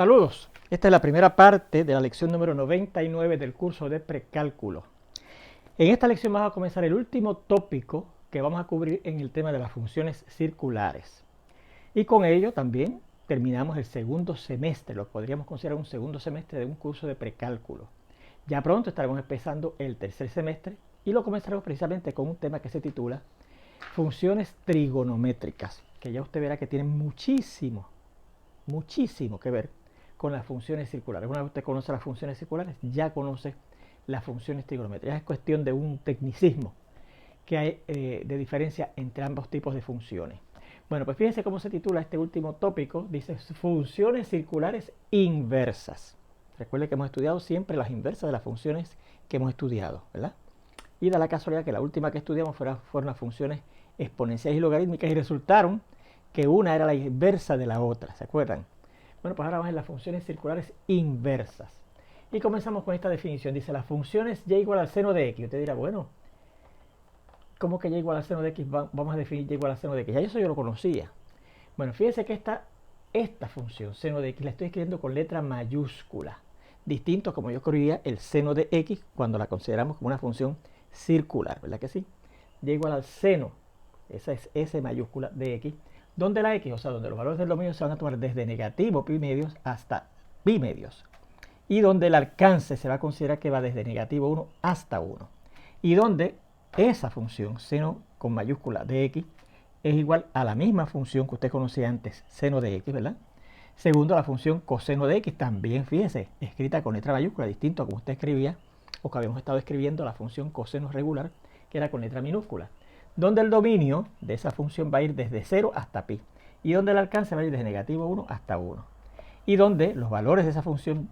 Saludos, esta es la primera parte de la lección número 99 del curso de precálculo. En esta lección vamos a comenzar el último tópico que vamos a cubrir en el tema de las funciones circulares. Y con ello también terminamos el segundo semestre, lo podríamos considerar un segundo semestre de un curso de precálculo. Ya pronto estaremos empezando el tercer semestre y lo comenzaremos precisamente con un tema que se titula funciones trigonométricas, que ya usted verá que tienen muchísimo que ver con las funciones circulares. Una vez usted conoce las funciones circulares, ya conoce las funciones trigonométricas. Es cuestión de un tecnicismo que hay de diferencia entre ambos tipos de funciones. Bueno, pues fíjense cómo se titula este último tópico. Dice funciones circulares inversas. Recuerde que hemos estudiado siempre las inversas de las funciones que hemos estudiado, ¿verdad? Y da la casualidad que la última que estudiamos fueron las funciones exponenciales y logarítmicas y resultaron que una era la inversa de la otra, ¿se acuerdan? Bueno, pues ahora vamos a las funciones circulares inversas. Y comenzamos con esta definición. Dice, la función es y igual al seno de x. Usted dirá, bueno, ¿cómo que y igual al seno de x? Vamos a definir y igual al seno de x. Ya eso yo lo conocía. Bueno, fíjense que esta función, seno de x, la estoy escribiendo con letra mayúscula. Distinto a como yo escribía el seno de x cuando la consideramos como una función circular, ¿verdad que sí? Y igual al seno, esa es S mayúscula de x, donde la x, o sea, donde los valores del dominio se van a tomar desde negativo pi medios hasta pi medios. Y donde el alcance se va a considerar que va desde negativo 1 hasta 1. Y donde esa función, seno con mayúscula de x, es igual a la misma función que usted conocía antes, seno de x, ¿verdad? Segundo, la función coseno de x, también, fíjese, escrita con letra mayúscula, distinto a como usted escribía, o que habíamos estado escribiendo la función coseno regular, que era con letra minúscula. Donde el dominio de esa función va a ir desde 0 hasta pi. Y donde el alcance va a ir desde negativo 1 hasta 1. Y donde los valores de esa función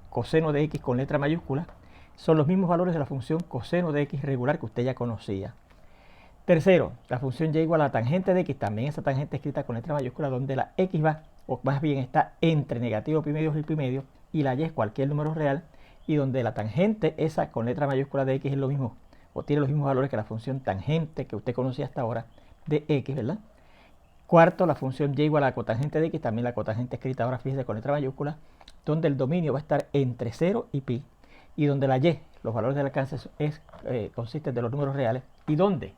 coseno de x con letra mayúscula son los mismos valores de la función coseno de x regular que usted ya conocía. Tercero, la función y igual a la tangente de x, también esa tangente escrita con letra mayúscula, donde la x va, o más bien está entre negativo pi medios y pi medio, y la y es cualquier número real, y donde la tangente esa con letra mayúscula de x es lo mismo, o tiene los mismos valores que la función tangente que usted conocía hasta ahora de x, ¿verdad? Cuarto, la función y igual a la cotangente de x, también la cotangente escrita ahora, fíjese, con letra mayúscula, donde el dominio va a estar entre 0 y pi, y donde la y, los valores del alcance, consisten de los números reales, y donde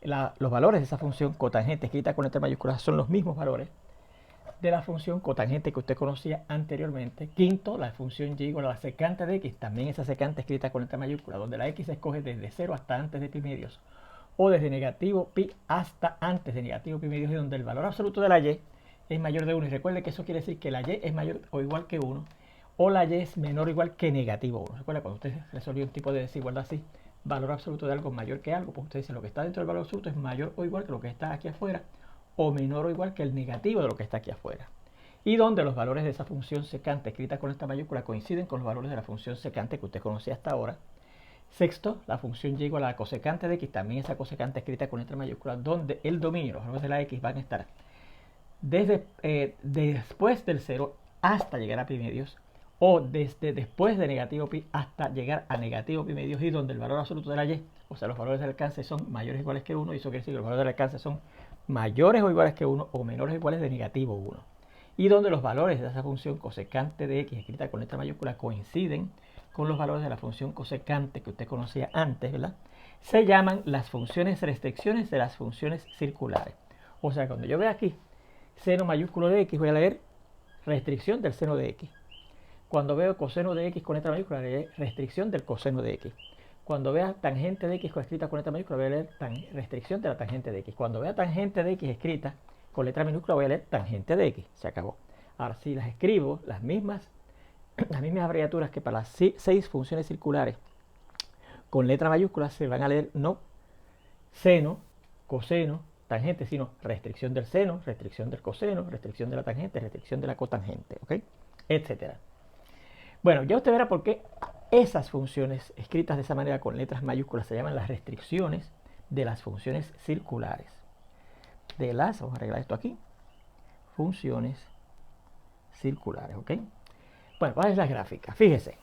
los valores de esa función cotangente escrita con letra mayúscula son los mismos valores de la función cotangente que usted conocía anteriormente. Quinto, la función y igual a la secante de x, también esa secante escrita con letra mayúscula, donde la x se escoge desde 0 hasta antes de pi medios, o desde negativo pi hasta antes de negativo pi medios, y donde el valor absoluto de la y es mayor de 1. Y recuerde que eso quiere decir que la y es mayor o igual que 1, o la y es menor o igual que negativo 1. Recuerda cuando usted resolvió un tipo de desigualdad así, valor absoluto de algo mayor que algo, pues usted dice lo que está dentro del valor absoluto es mayor o igual que lo que está aquí afuera, o menor o igual que el negativo de lo que está aquí afuera. Y donde los valores de esa función secante escrita con esta mayúscula coinciden con los valores de la función secante que usted conocía hasta ahora. Sexto, la función y igual a la cosecante de x, también esa cosecante escrita con letra mayúscula, donde el dominio, los valores de la x van a estar desde después del 0 hasta llegar a pi medios, o desde después de negativo pi hasta llegar a negativo pi medios, y donde el valor absoluto de la y, o sea, los valores del alcance son mayores o iguales que 1, y eso quiere decir que los valores del alcance son mayores o iguales que 1 o menores o iguales de negativo 1. Y donde los valores de esa función cosecante de x escrita con letra mayúscula coinciden con los valores de la función cosecante que usted conocía antes, ¿verdad? Se llaman las funciones restricciones de las funciones circulares. O sea, cuando yo vea aquí seno mayúsculo de x, voy a leer restricción del seno de x. Cuando veo coseno de x con letra mayúscula, voy a leer restricción del coseno de x. Cuando vea tangente de x escrita con letra mayúscula, voy a leer restricción de la tangente de x. Cuando vea tangente de x escrita con letra minúscula, voy a leer tangente de x. Se acabó. Ahora, si las escribo, las mismas abreviaturas que para las 6 funciones circulares con letra mayúscula, se van a leer no seno, coseno, tangente, sino restricción del seno, restricción del coseno, restricción de la tangente, restricción de la cotangente, ¿ok? Etcétera. Bueno, ya usted verá por qué esas funciones escritas de esa manera con letras mayúsculas se llaman las restricciones de las funciones circulares. Vamos a arreglar esto aquí, funciones circulares, ¿ok? Bueno, ¿cuál es la gráfica? Fíjese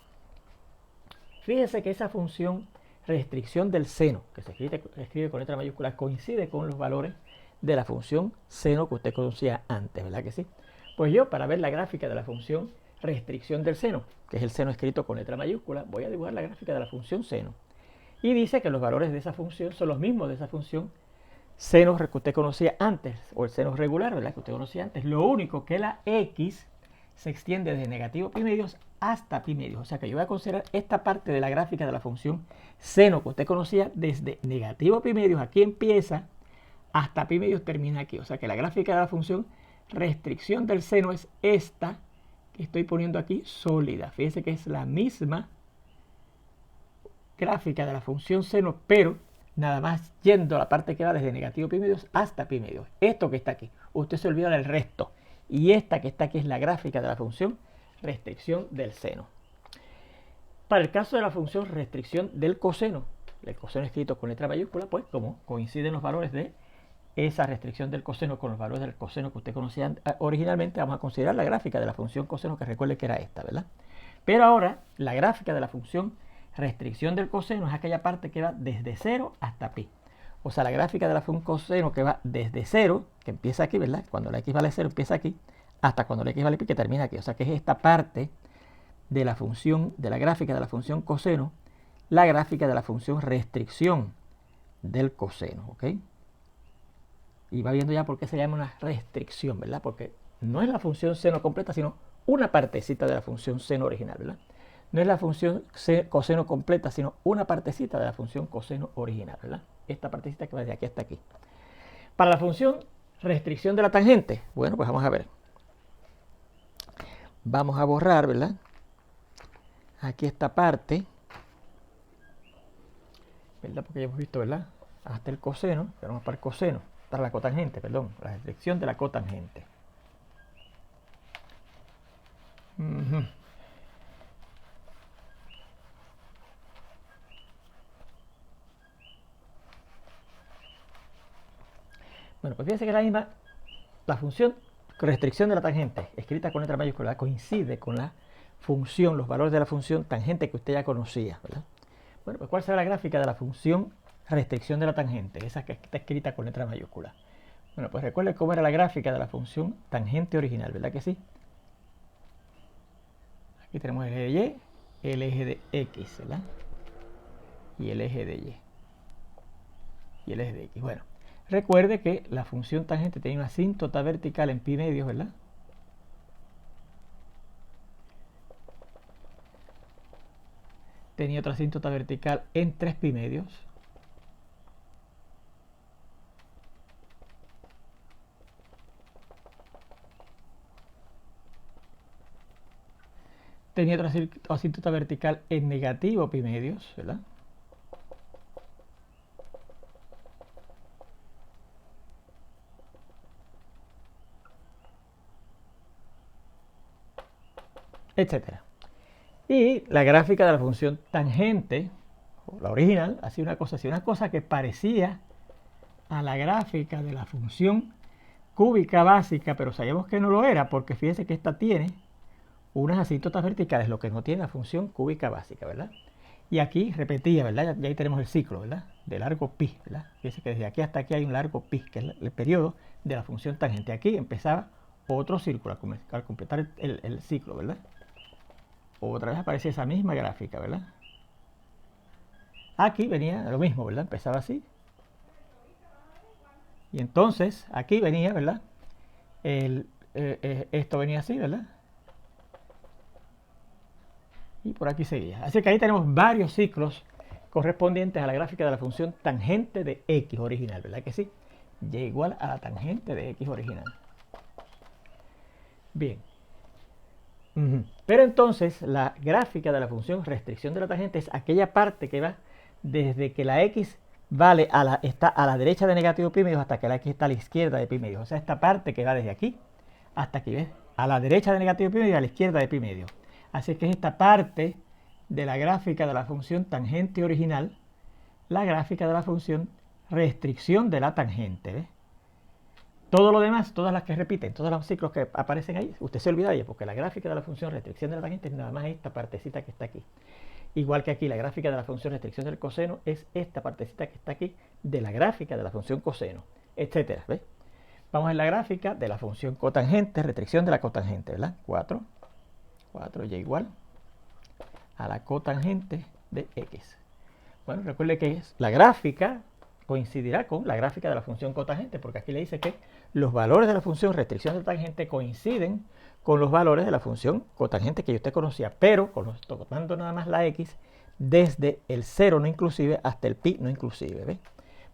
que esa función restricción del seno, que se escribe con letra mayúscula, coincide con los valores de la función seno que usted conocía antes, ¿verdad que sí? Pues yo, para ver la gráfica de la función restricción del seno, que es el seno escrito con letra mayúscula, voy a dibujar la gráfica de la función seno. Y dice que los valores de esa función son los mismos de esa función seno que usted conocía antes, o el seno regular, ¿verdad? Que usted conocía antes. Lo único que la x se extiende desde negativo pi medios hasta pi medios. O sea que yo voy a considerar esta parte de la gráfica de la función seno que usted conocía desde negativo pi medios, aquí empieza, hasta pi medios termina aquí. O sea que la gráfica de la función restricción del seno es esta que estoy poniendo aquí, sólida. Fíjense que es la misma gráfica de la función seno, pero nada más yendo a la parte que va desde negativo pi medios hasta pi medios. Esto que está aquí, usted se olvida del resto. Y esta que está aquí es la gráfica de la función restricción del seno. Para el caso de la función restricción del coseno, el coseno escrito con letra mayúscula, pues como coinciden los valores de esa restricción del coseno con los valores del coseno que usted conocía originalmente, vamos a considerar la gráfica de la función coseno, que recuerde que era esta, ¿verdad? Pero ahora, la gráfica de la función restricción del coseno es aquella parte que va desde 0 hasta pi. O sea, la gráfica de la función coseno que va desde 0, que empieza aquí, ¿verdad? Cuando la x vale 0 empieza aquí, hasta cuando la x vale pi, que termina aquí. O sea, que es esta parte de la función, de la gráfica de la función coseno, la gráfica de la función restricción del coseno, ¿ok? Y va viendo ya por qué se llama una restricción, ¿verdad? Porque no es la función seno completa, sino una partecita de la función seno original, ¿verdad? No es la función coseno completa, sino una partecita de la función coseno original, ¿verdad? Esta partecita que va de aquí hasta aquí. Para la función restricción de la tangente, bueno, pues vamos a ver. Vamos a borrar, ¿verdad? Aquí esta parte, ¿verdad? Porque ya hemos visto, ¿verdad? Hasta el coseno, pero vamos para el coseno, para la cotangente, perdón, la restricción de la cotangente. Bueno, pues fíjense que la función restricción de la tangente, escrita con letra mayúscula, coincide con la función, los valores de la función tangente que usted ya conocía, ¿verdad? Bueno, pues ¿cuál será la gráfica de la función restricción de la tangente? Esa que está escrita con letra mayúscula. Bueno, pues recuerden cómo era la gráfica de la función tangente original, ¿verdad que sí? Aquí tenemos el eje de y, el eje de x, ¿verdad? Y el eje de y. Y el eje de x. Bueno, recuerde que la función tangente tenía una asíntota vertical en pi medios, ¿verdad? Tenía otra asíntota vertical en 3 pi medios. Tenía otra asíntota vertical en negativo pi medios, ¿verdad? Etcétera. Y la gráfica de la función tangente, la original, así una cosa que parecía a la gráfica de la función cúbica básica, pero sabemos que no lo era, porque fíjense que esta tiene unas asíntotas verticales, lo que no tiene la función cúbica básica, ¿verdad? Y aquí repetía, ¿verdad? Ya ahí tenemos el ciclo, ¿verdad? De largo pi, ¿verdad? Fíjense que desde aquí hasta aquí hay un largo pi, que es el periodo de la función tangente. Aquí empezaba otro círculo al completar el ciclo, ¿verdad? Otra vez aparece esa misma gráfica, ¿verdad? Aquí venía lo mismo, ¿verdad? Empezaba así. Y entonces aquí venía, ¿verdad? Esto venía así, ¿verdad? Y por aquí seguía. Así que ahí tenemos varios ciclos correspondientes a la gráfica de la función tangente de x original, ¿verdad que sí? Y igual a la tangente de x original. Bien. Pero entonces la gráfica de la función restricción de la tangente es aquella parte que va desde que la x vale está a la derecha de negativo pi medios hasta que la x está a la izquierda de pi medios. O sea, esta parte que va desde aquí hasta aquí, ¿ves? A la derecha de negativo pi medios y a la izquierda de pi medios. Así que es esta parte de la gráfica de la función tangente original, la gráfica de la función restricción de la tangente, ¿ves? Todo lo demás, todas las que repiten, todos los ciclos que aparecen ahí, usted se olvida de ellos, porque la gráfica de la función restricción de la tangente es nada más esta partecita que está aquí. Igual que aquí, la gráfica de la función restricción del coseno es esta partecita que está aquí de la gráfica de la función coseno, etcétera, ¿ves? Vamos a ver la gráfica de la función cotangente, restricción de la cotangente, ¿verdad? 4 y igual a la cotangente de x. Bueno, recuerde que la gráfica coincidirá con la gráfica de la función cotangente, porque aquí le dice que los valores de la función restricción de tangente coinciden con los valores de la función cotangente que usted conocía, pero tomando nada más la x desde el 0 no inclusive hasta el pi no inclusive. ¿Ve?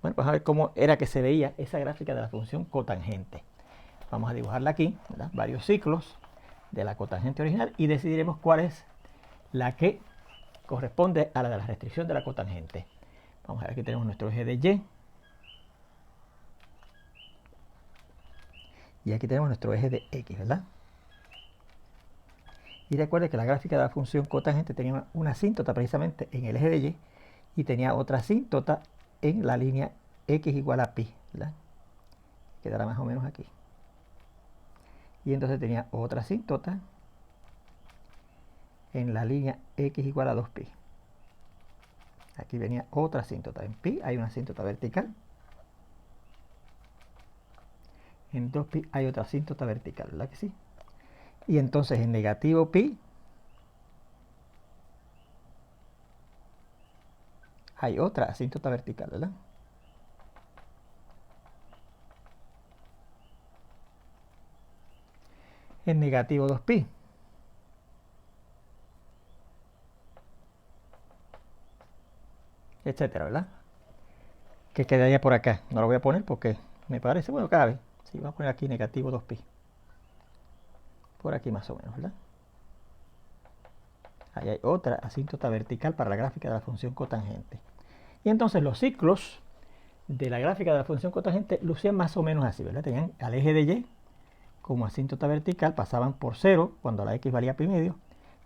Bueno, vamos a ver cómo era que se veía esa gráfica de la función cotangente. Vamos a dibujarla aquí, ¿verdad? Varios ciclos de la cotangente original y decidiremos cuál es la que corresponde a la de la restricción de la cotangente. Vamos a ver, aquí tenemos nuestro eje de y. Y aquí tenemos nuestro eje de x, ¿verdad? Y recuerde que la gráfica de la función cotangente tenía una asíntota precisamente en el eje de y tenía otra asíntota en la línea x igual a pi, ¿verdad? Quedará más o menos aquí. Y entonces tenía otra asíntota en la línea x igual a 2pi. Aquí venía otra asíntota. En pi hay una asíntota vertical. En 2pi hay otra asíntota vertical, ¿verdad que sí? Y entonces en negativo pi hay otra asíntota vertical, ¿verdad? En negativo 2pi. Etcétera, ¿verdad? Que quedaría por acá. No lo voy a poner porque me parece, bueno, cabe. Sí, vamos a poner aquí negativo 2pi. Por aquí más o menos, ¿verdad? Ahí hay otra asíntota vertical para la gráfica de la función cotangente. Y entonces los ciclos de la gráfica de la función cotangente lucían más o menos así, ¿verdad? Tenían al eje de y como asíntota vertical, pasaban por 0 cuando la x valía pi medio,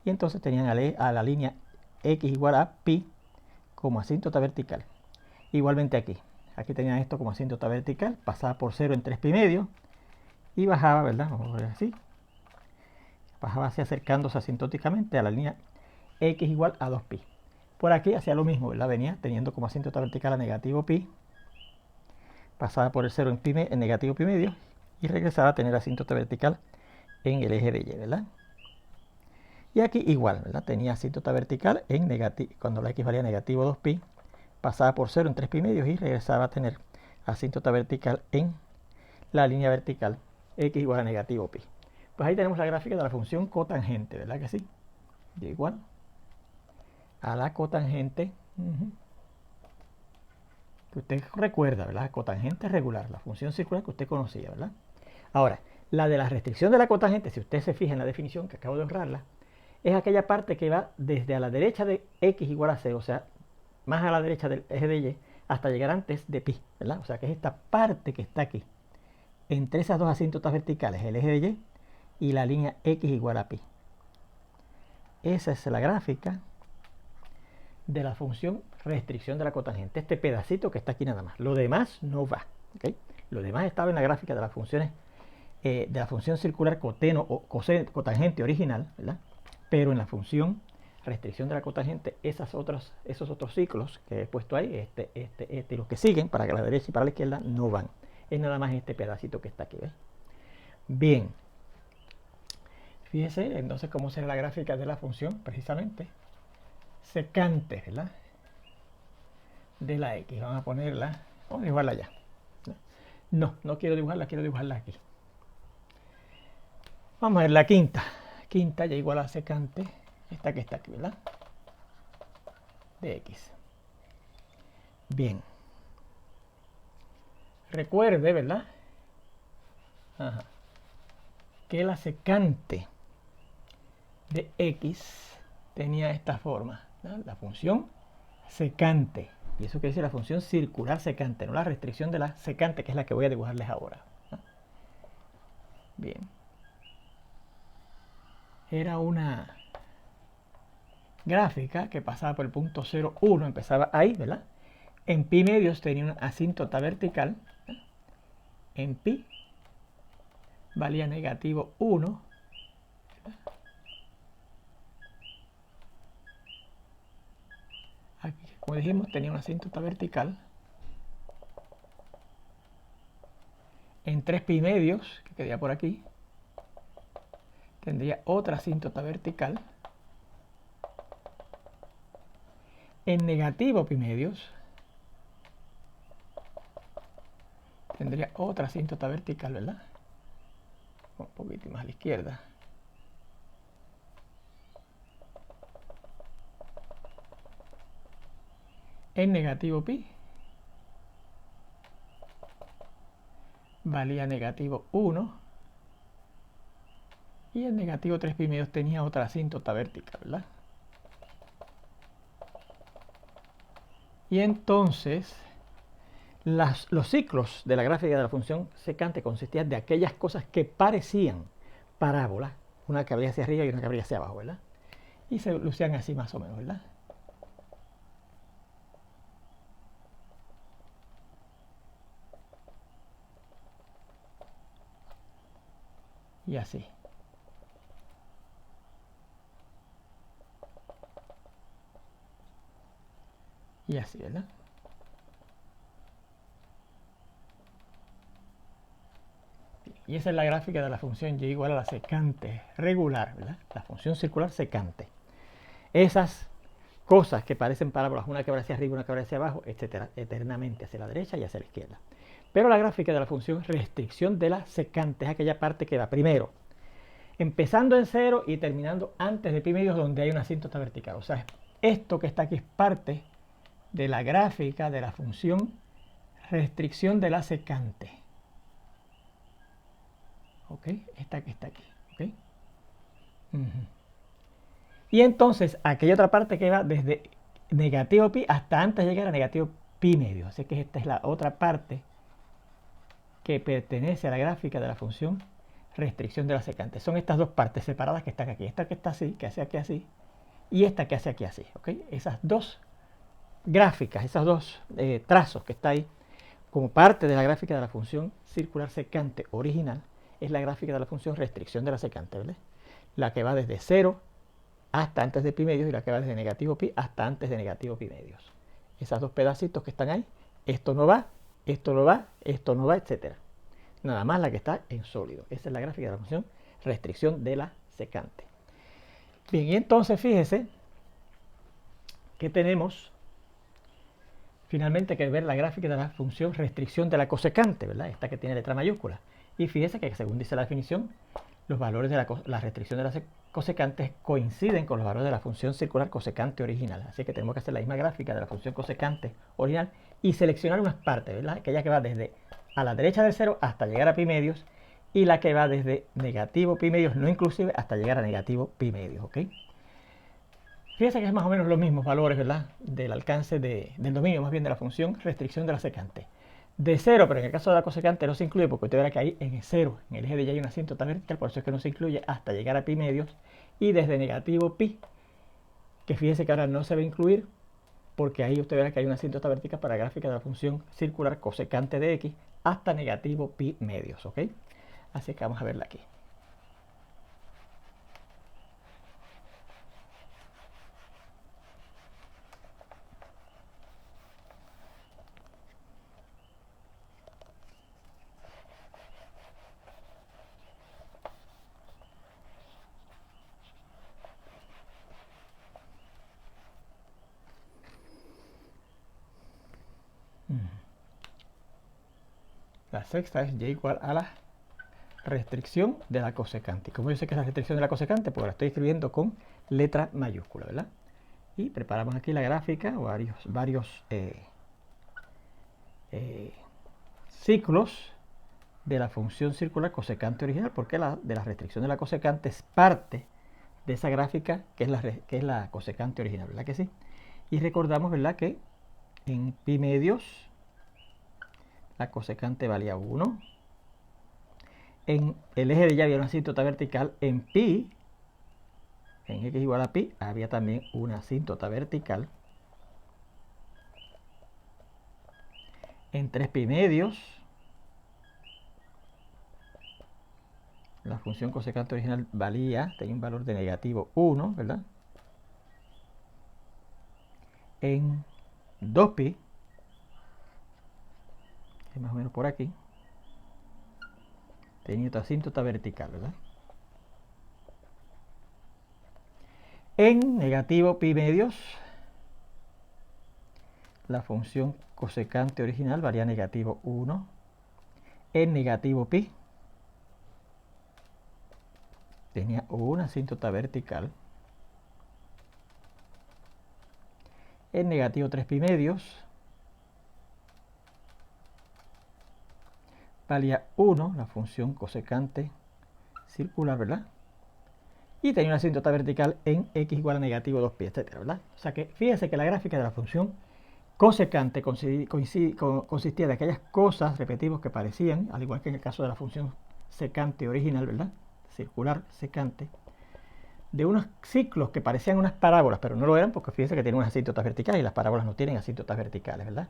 y entonces tenían a la línea x igual a pi como asíntota vertical. Igualmente aquí tenían esto como asíntota vertical, pasaba por 0 en 3 pi medio, y bajaba, ¿verdad? Vamos a ver así. Bajaba así acercándose asintóticamente a la línea x igual a 2pi. Por aquí hacía lo mismo, ¿verdad? Venía teniendo como asíntota vertical a negativo pi, pasaba por el 0 en negativo pi medio y regresaba a tener asíntota vertical en el eje de y, ¿verdad? Y aquí igual, ¿verdad? Tenía asíntota vertical en negativo, cuando la x valía negativo 2pi, pasaba por 0 en 3 pi medios y regresaba a tener asíntota vertical en la línea vertical x igual a negativo pi. Pues ahí tenemos la gráfica de la función cotangente, ¿verdad que sí? Y igual a la cotangente que usted recuerda, ¿verdad? Cotangente regular, la función circular que usted conocía, ¿verdad? Ahora, la de la restricción de la cotangente, si usted se fija en la definición que acabo de honrarla, es aquella parte que va desde a la derecha de x igual a 0, o sea, más a la derecha del eje de y, hasta llegar antes de pi, ¿verdad? O sea, que es esta parte que está aquí, entre esas dos asíntotas verticales, el eje de y y la línea x igual a pi. Esa es la gráfica de la función restricción de la cotangente, este pedacito que está aquí nada más. Lo demás no va, ¿okay? Lo demás estaba en la gráfica de las funciones de la función circular coteno o cotangente original, ¿verdad? Pero en la función restricción de la cotangente, esos otros ciclos que he puesto ahí, y los que siguen para la derecha y para la izquierda, no van. Es nada más este pedacito que está aquí, ¿ves? Bien. Fíjese entonces cómo será la gráfica de la función, precisamente, secante, ¿verdad? De la x. Vamos a ponerla, vamos a dibujarla ya. No quiero dibujarla, quiero dibujarla aquí. Vamos a ver la quinta. Quinta ya igual a secante, esta que está aquí, ¿verdad? De x. Bien. Recuerde, ¿verdad? Ajá. Que la secante de x tenía esta forma, ¿no? La función secante. Y eso quiere decir la función circular secante, no la restricción de la secante, que es la que voy a dibujarles ahora, ¿no? Bien. Era una gráfica que pasaba por el punto 0, 1, empezaba ahí, ¿verdad? En pi medios tenía una asíntota vertical, ¿no? En pi valía negativo 1, aquí, como dijimos, tenía una asíntota vertical En 3 pi medios, que quedaría por aquí, tendría otra asíntota vertical. En negativo pi medios, tendría otra asíntota vertical, ¿verdad? Un poquito más a la izquierda. En negativo pi valía negativo 1 y en negativo 3 pi medios tenía otra asíntota vertical, ¿verdad? Y entonces los ciclos de la gráfica de la función secante consistían de aquellas cosas que parecían parábolas, una que abría hacia arriba y una que abría hacia abajo, ¿verdad? Y se lucían así más o menos, ¿verdad? Y así. Y así, ¿verdad? Y esa es la gráfica de la función y igual a la secante regular, ¿verdad? La función circular secante. Esas cosas que parecen parábolas, una que va hacia arriba, una que va hacia abajo, etcétera, eternamente hacia la derecha y hacia la izquierda. Pero la gráfica de la función restricción de la secante es aquella parte que va primero, empezando en 0 y terminando antes de pi medios donde hay una asíntota vertical. O sea, esto que está aquí es parte de la gráfica de la función restricción de la secante. ¿Ok? Esta que está aquí. ¿Ok? Y entonces aquella otra parte que va desde negativo pi hasta antes de llegar a negativo pi medio. Así que esta es la otra parte que pertenece a la gráfica de la función restricción de la secante. Son estas dos partes separadas que están aquí. Esta que está así, que hace aquí así, y esta que hace aquí así. ¿Okay? Esas dos gráficas, esos dos trazos que está ahí, como parte de la gráfica de la función circular secante original, es la gráfica de la función restricción de la secante, ¿vale? La que va desde 0 hasta antes de pi medios y la que va desde negativo pi hasta antes de negativo pi medios. Esos dos pedacitos que están ahí, esto no va, esto no va, esto no va, etc. Nada más la que está en sólido. Esa es la gráfica de la función restricción de la secante. Bien, y entonces fíjese que tenemos finalmente que ver la gráfica de la función restricción de la cosecante, ¿verdad? Esta que tiene letra mayúscula. Y fíjese que según dice la definición, los valores de la restricción de la cosecante coinciden con los valores de la función circular cosecante original. Así que tenemos que hacer la misma gráfica de la función cosecante original y seleccionar unas partes, ¿verdad? Aquella que va desde a la derecha del 0 hasta llegar a pi medios y la que va desde negativo pi medios no inclusive hasta llegar a negativo pi medios, ¿ok? Fíjense que es más o menos los mismos valores, ¿verdad? Del alcance del dominio, más bien de la función restricción de la secante. De 0, pero en el caso de la cosecante no se incluye porque usted verá que ahí en el 0, en el eje de Y hay una asíntota vertical, por eso es que no se incluye hasta llegar a pi medios. Y desde negativo pi, que fíjense que ahora no se va a incluir porque ahí usted verá que hay una asíntota vertical para la gráfica de la función circular cosecante de x hasta negativo pi medios, ¿ok? Así que vamos a verla aquí. La sexta es y igual a la restricción de la cosecante. Como yo sé que es la restricción de la cosecante, pues la estoy escribiendo con letra mayúscula, ¿verdad? Y preparamos aquí la gráfica, varios ciclos de la función circular cosecante original, porque de la restricción de la cosecante es parte de esa gráfica que es la cosecante original, ¿verdad que sí? Y recordamos, ¿verdad?, que en pi medios la cosecante valía 1. En el eje de Y había una asíntota vertical. En pi, en x igual a pi, había también una asíntota vertical. En 3 pi medios, la función cosecante original tenía un valor de negativo 1, ¿verdad? En 2 pi, más o menos por aquí, tenía otra asíntota vertical, ¿verdad? En negativo pi medios, la función cosecante original valía negativo 1. En negativo pi tenía una asíntota vertical. En negativo 3 pi medios valía 1 la función cosecante circular, ¿verdad? Y tenía una asíntota vertical en x igual a negativo 2 pi, etcétera, ¿verdad? O sea que fíjense que la gráfica de la función cosecante consistía de aquellas cosas, repetimos, que parecían, al igual que en el caso de la función secante original, ¿verdad? Circular secante, de unos ciclos que parecían unas parábolas, pero no lo eran, porque fíjense que tienen unas asíntotas verticales y las parábolas no tienen asíntotas verticales, ¿verdad?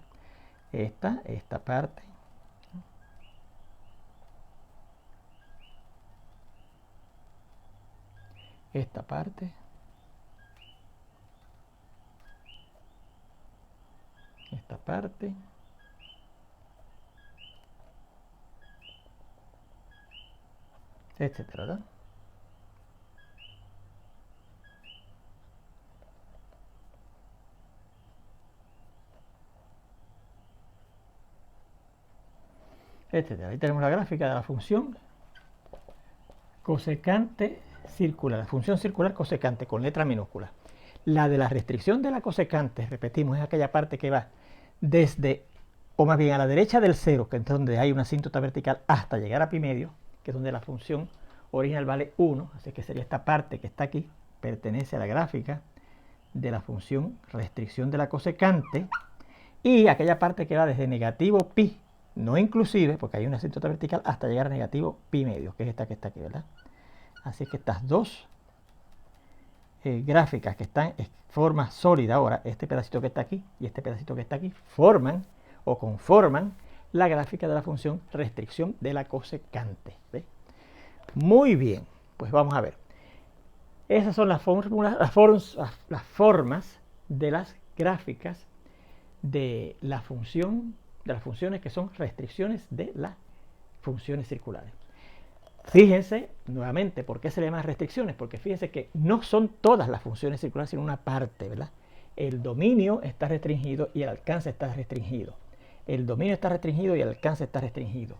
Esta parte, esta parte, esta parte, etcétera, ¿verdad? Etcétera. Ahí tenemos la gráfica de la función cosecante circular, la función circular cosecante con letra minúscula. La de la restricción de la cosecante, repetimos, es aquella parte que va desde, o más bien a la derecha del cero, que es donde hay una asíntota vertical, hasta llegar a pi medio, que es donde la función original vale 1, así que sería esta parte que está aquí, pertenece a la gráfica de la función restricción de la cosecante, y aquella parte que va desde negativo pi, no inclusive, porque hay una asíntota vertical, hasta llegar a negativo pi medio, que es esta que está aquí, ¿verdad? Así que estas dos gráficas que están en forma sólida ahora, este pedacito que está aquí y este pedacito que está aquí, forman o conforman la gráfica de la función restricción de la cosecante. ¿Ve? Muy bien, pues vamos a ver. Esas son las formas de las gráficas de la función, de las funciones que son restricciones de las funciones circulares. Fíjense nuevamente por qué se le llaman restricciones, porque fíjense que no son todas las funciones circulares, sino una parte, ¿verdad? El dominio está restringido y el alcance está restringido. El dominio está restringido y el alcance está restringido.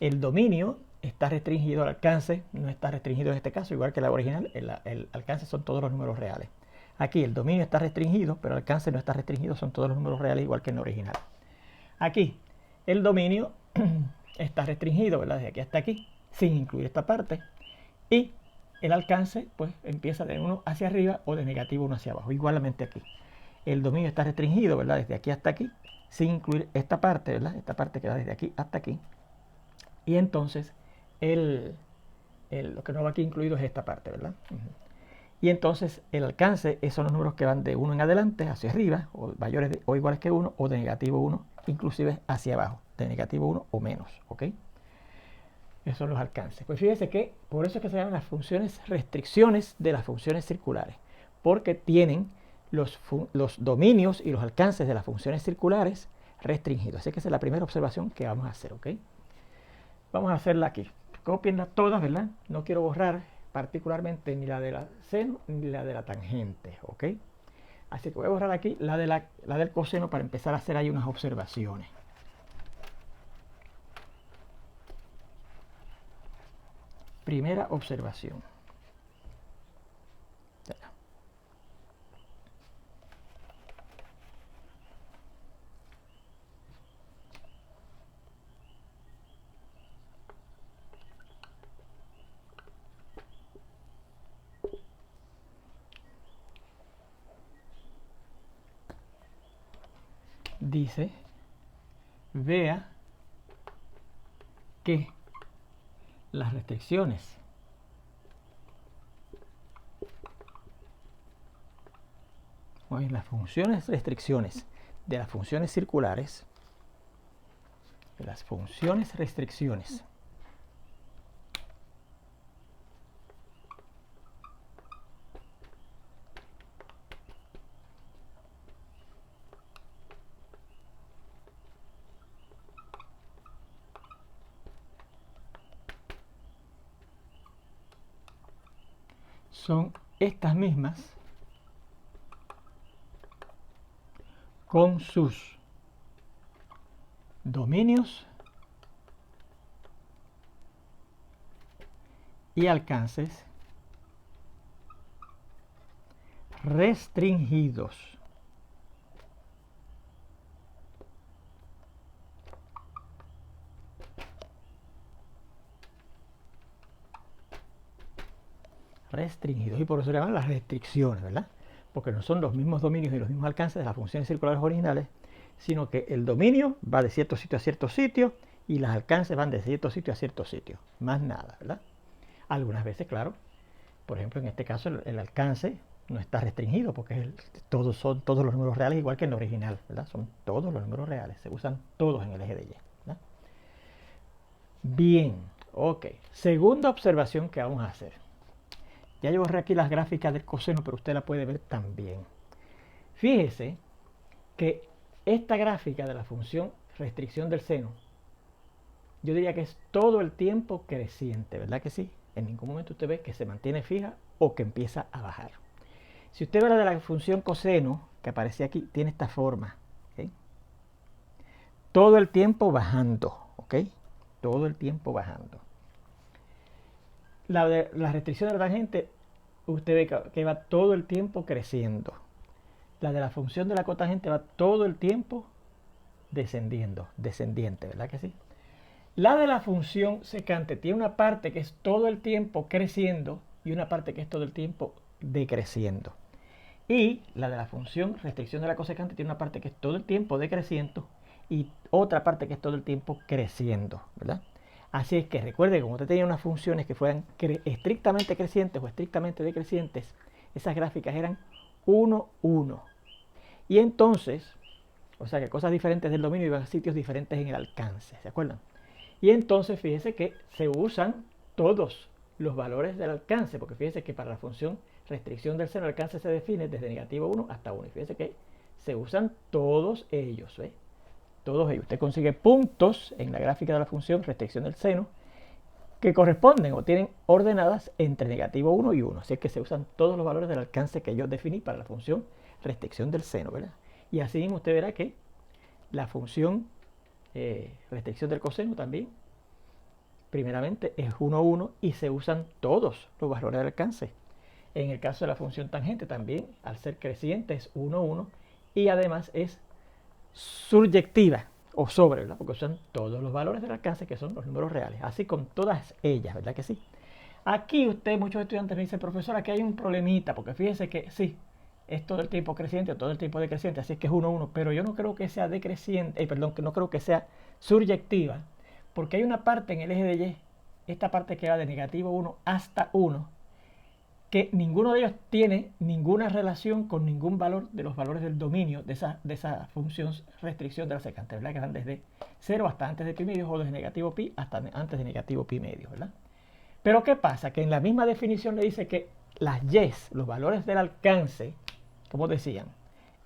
El dominio está restringido, el alcance no está restringido en este caso, igual que la original, el alcance son todos los números reales. Aquí el dominio está restringido, pero el alcance no está restringido, son todos los números reales, igual que en la original. Aquí el dominio está restringido, ¿verdad? Desde aquí hasta aquí, sin incluir esta parte. Y el alcance, pues, empieza de 1 hacia arriba o de negativo 1 hacia abajo. Igualmente aquí. El dominio está restringido, ¿verdad? Desde aquí hasta aquí, sin incluir esta parte, ¿verdad? Esta parte que va desde aquí hasta aquí. Y entonces, lo que no va aquí incluido es esta parte, ¿verdad? Y entonces el alcance son los números que van de 1 en adelante, hacia arriba, o mayores o iguales que 1, o de negativo 1, inclusive hacia abajo, de negativo 1 o menos, ¿ok? Esos son los alcances. Pues fíjense que por eso es que se llaman las funciones restricciones de las funciones circulares, porque tienen los dominios y los alcances de las funciones circulares restringidos. Así que esa es la primera observación que vamos a hacer, ¿ok? Vamos a hacerla aquí. Copienla todas, ¿verdad? No quiero borrar particularmente ni la de la seno ni la de la tangente, ¿ok? Así que voy a borrar aquí la del coseno para empezar a hacer ahí unas observaciones. Primera observación. Dice, vea que las restricciones o en las funciones restricciones de las funciones circulares, de las funciones restricciones son estas mismas con sus dominios y alcances restringidos. Restringidos, y por eso se llaman las restricciones, ¿verdad? Porque no son los mismos dominios y los mismos alcances de las funciones circulares originales, sino que el dominio va de cierto sitio a cierto sitio y los alcances van de cierto sitio a cierto sitio. Más nada, ¿verdad? Algunas veces, claro, por ejemplo, en este caso el alcance no está restringido porque son todos los números reales igual que en el original, ¿verdad? Son todos los números reales, se usan todos en el eje de Y, ¿verdad? Bien, ok. Segunda observación que vamos a hacer. Ya yo borré aquí las gráficas del coseno, pero usted la puede ver también. Fíjese que esta gráfica de la función restricción del seno, yo diría que es todo el tiempo creciente, ¿verdad que sí? En ningún momento usted ve que se mantiene fija o que empieza a bajar. Si usted ve la de la función coseno, que aparece aquí, tiene esta forma, ¿okay? Todo el tiempo bajando, ¿ok? Todo el tiempo bajando. La de la restricción de la tangente, usted ve que va todo el tiempo creciendo. La de la función de la cotangente va todo el tiempo descendiendo, descendiente, ¿verdad que sí? La de la función secante tiene una parte que es todo el tiempo creciendo y una parte que es todo el tiempo decreciendo. Y la de la función restricción de la cosecante tiene una parte que es todo el tiempo decreciendo y otra parte que es todo el tiempo creciendo, ¿verdad? Así es que recuerde que como usted tenía unas funciones que fueran estrictamente crecientes o estrictamente decrecientes, esas gráficas eran 1, 1. Y entonces, o sea que cosas diferentes del dominio iban a sitios diferentes en el alcance, ¿se acuerdan? Y entonces fíjese que se usan todos los valores del alcance, porque fíjese que para la función restricción del seno el alcance se define desde negativo 1 hasta 1. Y fíjese que se usan todos ellos, ¿eh? Todos ellos. Usted consigue puntos en la gráfica de la función restricción del seno que corresponden o tienen ordenadas entre negativo 1 y 1. Así es que se usan todos los valores del alcance que yo definí para la función restricción del seno, ¿verdad? Y así mismo usted verá que la función restricción del coseno también, primeramente es 1, 1 y se usan todos los valores del alcance. En el caso de la función tangente también, al ser creciente es 1, 1 y además es suryectiva o sobre, ¿verdad? Porque usan todos los valores del alcance que son los números reales. Así con todas ellas, ¿verdad que sí? Aquí muchos estudiantes me dicen, profesor, aquí hay un problemita, porque fíjense que sí, es todo el tiempo creciente o todo el tiempo decreciente, así es que es 1, 1, pero yo no creo que sea decreciente, perdón, que no creo que sea suryectiva, porque hay una parte en el eje de Y, esta parte que va de negativo 1 hasta 1, que ninguno de ellos tiene ninguna relación con ningún valor de los valores del dominio de esa función restricción de la secante, ¿verdad? Que van desde 0 hasta antes de pi medio o desde negativo pi hasta antes de negativo pi medio, ¿verdad? Pero ¿qué pasa? Que en la misma definición le dice que las y, los valores del alcance, como decían,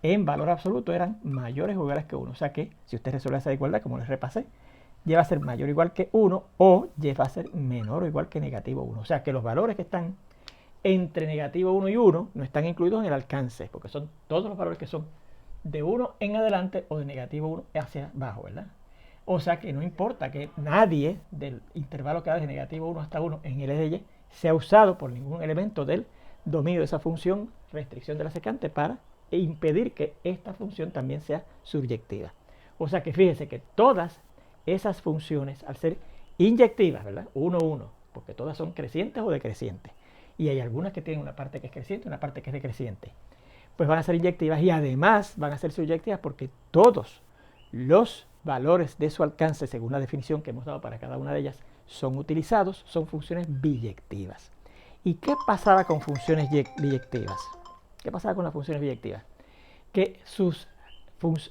en valor absoluto eran mayores o iguales que 1. O sea que si usted resuelve esa igualdad, como les repasé, y va a ser mayor o igual que 1 o y va a ser menor o igual que negativo 1. O sea que los valores que están entre negativo 1 y 1 no están incluidos en el alcance, porque son todos los valores que son de 1 en adelante o de negativo 1 hacia abajo, ¿verdad? O sea que no importa que nadie del intervalo que va de negativo 1 hasta 1 en el eje de Y sea usado por ningún elemento del dominio de esa función restricción de la secante para impedir que esta función también sea subyectiva. O sea que fíjense que todas esas funciones, al ser inyectivas, ¿verdad? 1, 1, porque todas son crecientes o decrecientes, y hay algunas que tienen una parte que es creciente y una parte que es decreciente, pues van a ser inyectivas y además van a ser subyectivas porque todos los valores de su alcance, según la definición que hemos dado para cada una de ellas, son utilizados, son funciones biyectivas. ¿Y qué pasaba con funciones biyectivas? ¿Qué pasaba con las funciones biyectivas? Que sus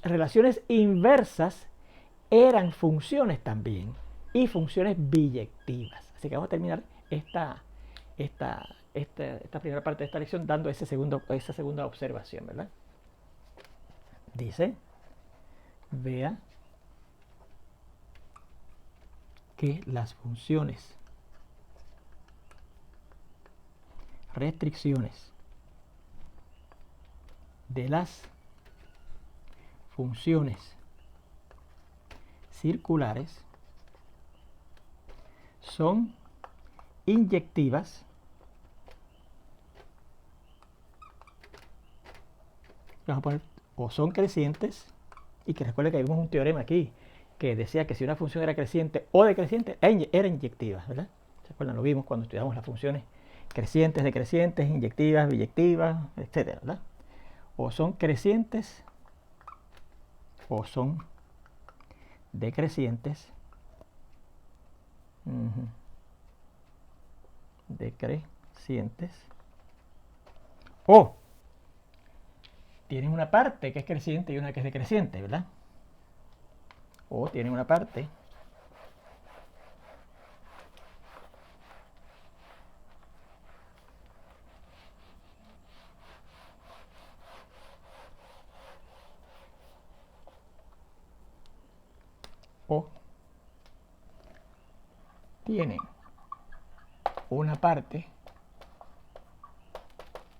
relaciones inversas eran funciones también y funciones biyectivas. Así que vamos a terminar esta primera parte de esta lección dando esa segunda observación, ¿verdad? Dice, vea que las funciones restricciones de las funciones circulares son inyectivas, vamos a poner, o son crecientes, y que recuerde que vimos un teorema aquí que decía que si una función era creciente o decreciente, era inyectiva, ¿verdad? ¿Se acuerdan? Lo vimos cuando estudiamos las funciones crecientes, decrecientes, inyectivas, biyectivas, etcétera, ¿verdad? O son crecientes o son decrecientes. Decrecientes. O tienen una parte que es creciente y una que es decreciente, ¿verdad? O tienen una parte o tienen una parte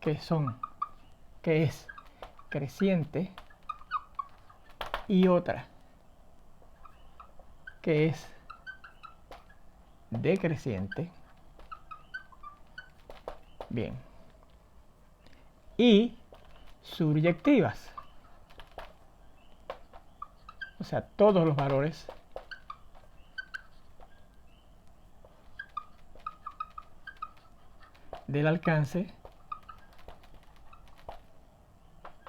que es creciente y otra que es decreciente. Bien. Y subyectivas. O sea, todos los valores del alcance,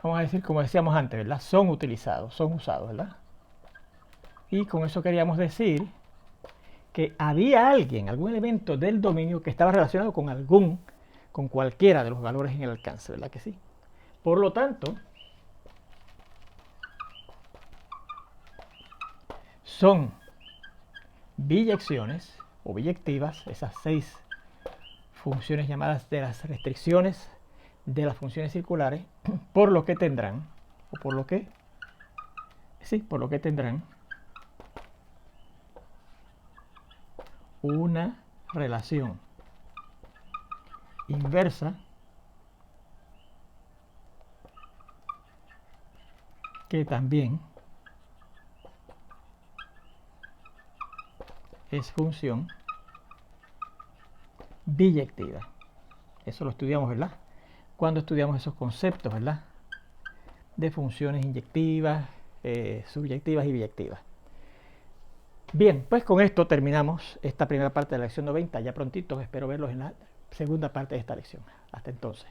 vamos a decir como decíamos antes, ¿verdad? Son utilizados, son usados, ¿verdad? Y con eso queríamos decir que había algún elemento del dominio que estaba relacionado con cualquiera de los valores en el alcance, ¿verdad que sí? Por lo tanto, son biyecciones o biyectivas, esas 6 funciones llamadas de las restricciones de las funciones circulares, por lo que tendrán, o por lo que tendrán una relación inversa que también es función biyectiva. Eso lo estudiamos, ¿verdad? Cuando estudiamos esos conceptos, ¿verdad? De funciones inyectivas, subyectivas y biyectivas. Bien, pues con esto terminamos esta primera parte de la lección 90. Ya prontito espero verlos en la segunda parte de esta lección. Hasta entonces.